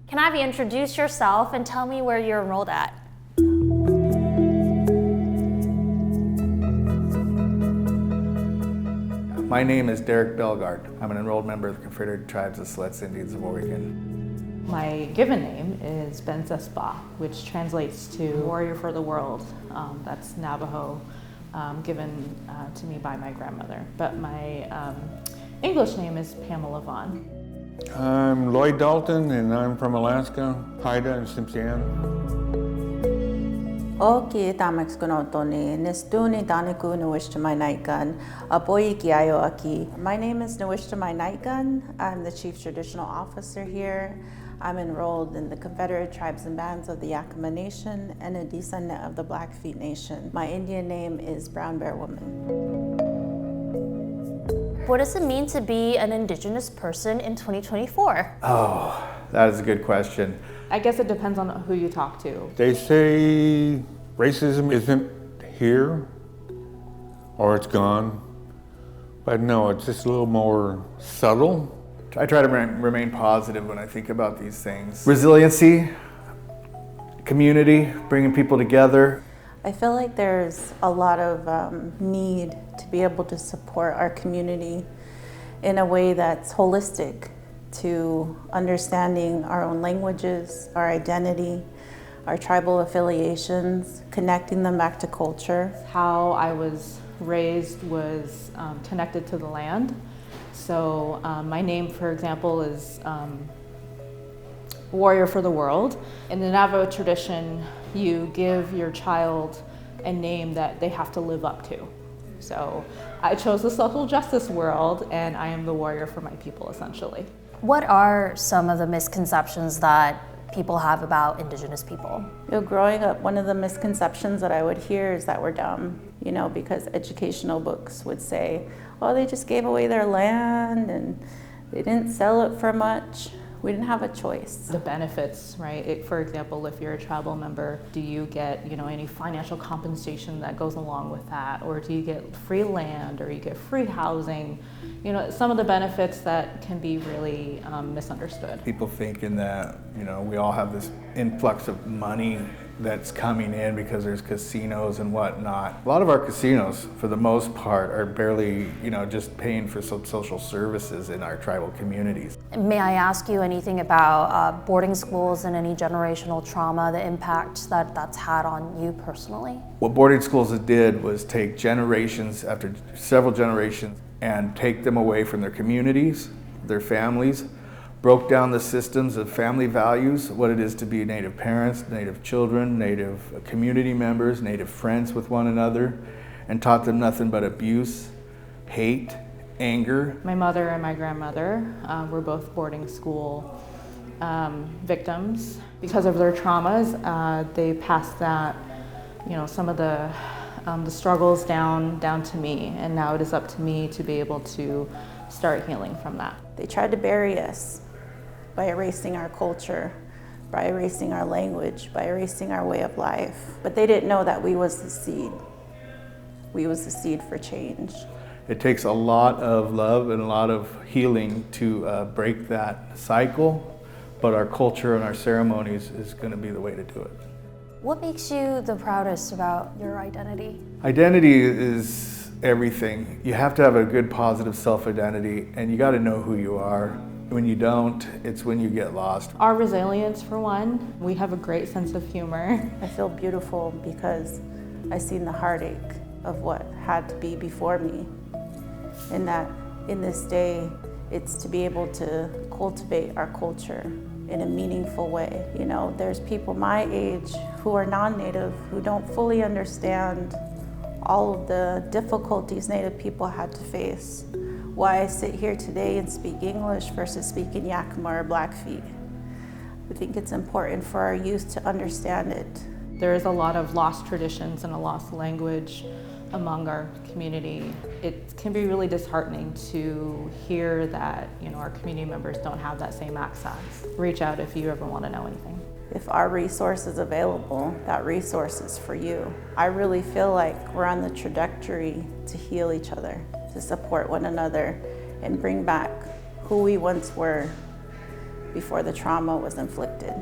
Can I have you introduce yourself and tell me where you're enrolled at? My name is Derek Belgard. I'm an enrolled member of the Confederated Tribes of Siletz Indians of Oregon. My given name is Benzespa, which translates to Warrior for the World. That's Navajo, given to me by my grandmother. But my English name is Pamela Vaughn. I'm Lloyd Dalton, and I'm from Alaska, Haida and Tsimshian. Oki tamak skunotoni, nestuni daniku Nwishtamai Nightgun, aboyi kiayo aki. My name is Nwishtamai Nightgun. I'm the Chief Traditional Officer here. I'm enrolled in the Confederated Tribes and Bands of the Yakama Nation and a descendant of the Blackfeet Nation. My Indian name is Brown Bear Woman. What does it mean to be an Indigenous person in 2024? Oh, that is a good question. I guess it depends on who you talk to. They say racism isn't here or it's gone, but no, it's just a little more subtle. I try to remain positive when I think about these things. Resiliency, community, bringing people together. I feel like there's a lot of need to be able to support our community in a way that's holistic, to understanding our own languages, our identity, our tribal affiliations, connecting them back to culture. How I was raised was connected to the land. So my name, for example, is Warrior for the World. In the Navajo tradition, you give your child a name that they have to live up to. So I chose the social justice world, and I am the warrior for my people, essentially. What are some of the misconceptions that people have about Indigenous people? You know, growing up, one of the misconceptions that I would hear is that we're dumb, you know, because educational books would say, oh, they just gave away their land and they didn't sell it for much. We didn't have a choice. The benefits, right? For example, if you're a tribal member, do you get, any financial compensation that goes along with that? Or do you get free land, or you get free housing? Some of the benefits that can be really misunderstood. People thinking that, we all have this influx of money that's coming in because there's casinos and whatnot. A lot of our casinos, for the most part, are barely, just paying for some social services in our tribal communities. May I ask you anything about boarding schools and any generational trauma, the impact that that's had on you personally? What boarding schools did was take generations after several generations and take them away from their communities, their families, broke down the systems of family values, what it is to be Native parents, Native children, Native community members, Native friends with one another, and taught them nothing but abuse, hate, anger. My mother and my grandmother were both boarding school victims. Because of their traumas, they passed that, some of the struggles down to me, and now it is up to me to be able to start healing from that. They tried to bury us by erasing our culture, by erasing our language, by erasing our way of life. But they didn't know that we was the seed. We was the seed for change. It takes a lot of love and a lot of healing to break that cycle, but our culture and our ceremonies is going to be the way to do it. What makes you the proudest about your identity? Identity is everything. You have to have a good positive self-identity, and you got to know who you are. When you don't, it's when you get lost. Our resilience, for one. We have a great sense of humor. I feel beautiful because I've seen the heartache of what had to be before me. And that in this day, it's to be able to cultivate our culture in a meaningful way. There's people my age who are non-Native who don't fully understand all of the difficulties Native people had to face. Why I sit here today and speak English versus speaking Yakama or Blackfeet. I think it's important for our youth to understand it. There is a lot of lost traditions and a lost language among our community. It can be really disheartening to hear that our community members don't have that same access. Reach out if you ever want to know anything. If our resource is available, that resource is for you. I really feel like we're on the trajectory to heal each other, to support one another, and bring back who we once were before the trauma was inflicted.